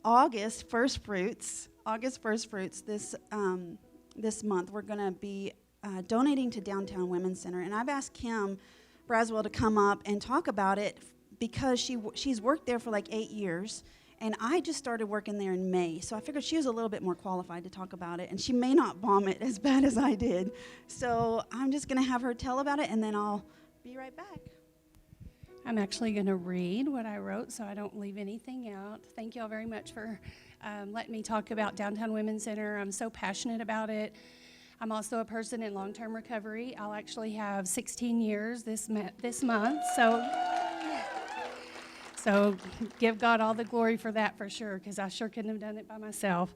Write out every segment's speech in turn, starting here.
August first fruits, this month, we're going to be donating to Downtown Women's Center. And I've asked Kim Braswell to come up and talk about it because she's worked there for like 8 years. And I just started working there in May, so I figured she was a little bit more qualified to talk about it, and she may not bomb it as bad as I did. So I'm just going to have her tell about it, and then I'll be right back. I'm actually going to read what I wrote so I don't leave anything out. Thank you all very much for letting me talk about Downtown Women's Center. I'm so passionate about it. I'm also a person in long-term recovery. I'll actually have 16 years this month, so give God all the glory for that for sure, because I sure couldn't have done it by myself.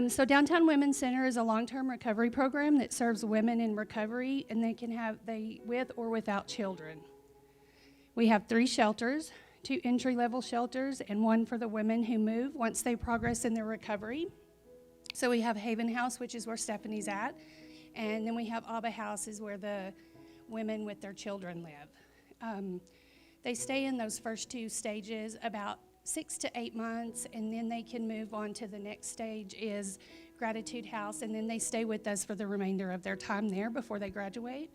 So Downtown Women's Center is a long-term recovery program that serves women in recovery, and they with or without children. We have 3 shelters, 2 entry-level shelters, and 1 for the women who move once they progress in their recovery. So we have Haven House, which is where Stephanie's at, and then we have Abba House, is where the women with their children live. They stay in those first 2 stages about 6 to 8 months, and then they can move on to the next stage is Gratitude House, and then they stay with us for the remainder of their time there before they graduate.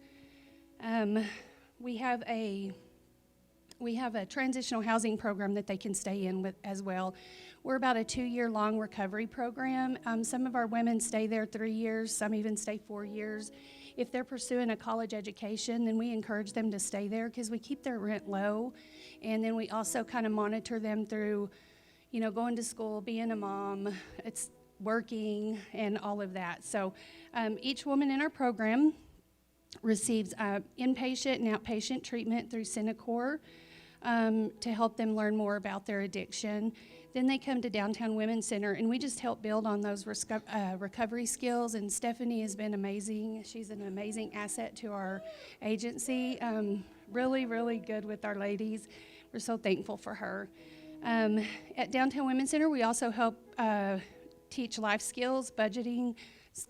We have a transitional housing program that they can stay in with as well. We're about a 2-year-long recovery program. Some of our women stay there 3 years, some even stay 4 years. If they're pursuing a college education, then we encourage them to stay there because we keep their rent low. And then we also kind of monitor them through, going to school, being a mom, it's working, and all of that. So each woman in our program receives inpatient and outpatient treatment through Centacor to help them learn more about their addiction. Then they come to Downtown Women's Center, and we just help build on those recovery skills, and Stephanie has been amazing. She's an amazing asset to our agency, really, really good with our ladies. We're so thankful for her. At Downtown Women's Center, we also help teach life skills, budgeting,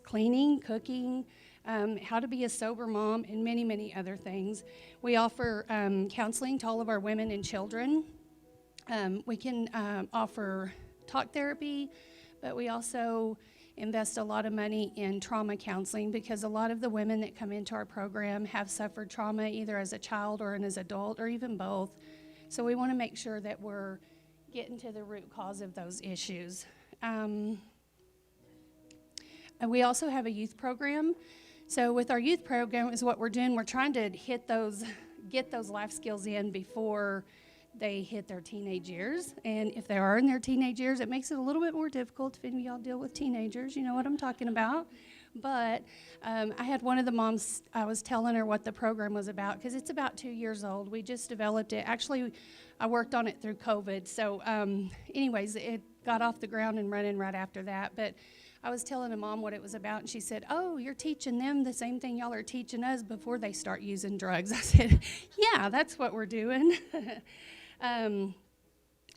cleaning, cooking, how to be a sober mom, and many, many other things. We offer counseling to all of our women and children. We can offer talk therapy, but we also invest a lot of money in trauma counseling because a lot of the women that come into our program have suffered trauma either as a child or as an adult or even both. So we want to make sure that we're getting to the root cause of those issues. And we also have a youth program. So with our youth program is what we're doing. We're trying to get those life skills in before they hit their teenage years. And if they are in their teenage years, it makes it a little bit more difficult. If any of y'all deal with teenagers, you know what I'm talking about. But I had one of the moms, I was telling her what the program was about because it's about 2 years old. We just developed it. Actually, I worked on it through COVID. So anyways, it got off the ground and running right after that. But I was telling a mom what it was about, and she said, "Oh, you're teaching them the same thing y'all are teaching us before they start using drugs." I said, "Yeah, that's what we're doing."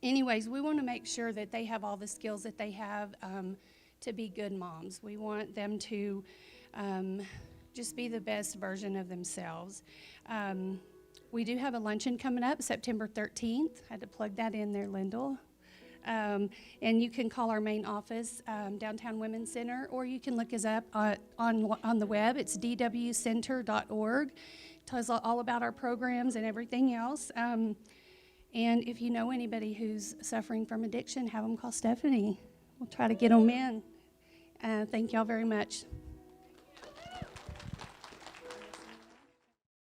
Anyways, we want to make sure that they have all the skills that they have to be good moms. We want them to just be the best version of themselves. We do have a luncheon coming up September 13th. I had to plug that in there, Lyndall. And you can call our main office, Downtown Women's Center, or you can look us up on the web. It's dwcenter.org. It tells all about our programs and everything else. And if you know anybody who's suffering from addiction, have them call Stephanie. We'll try to get them in. Thank y'all very much.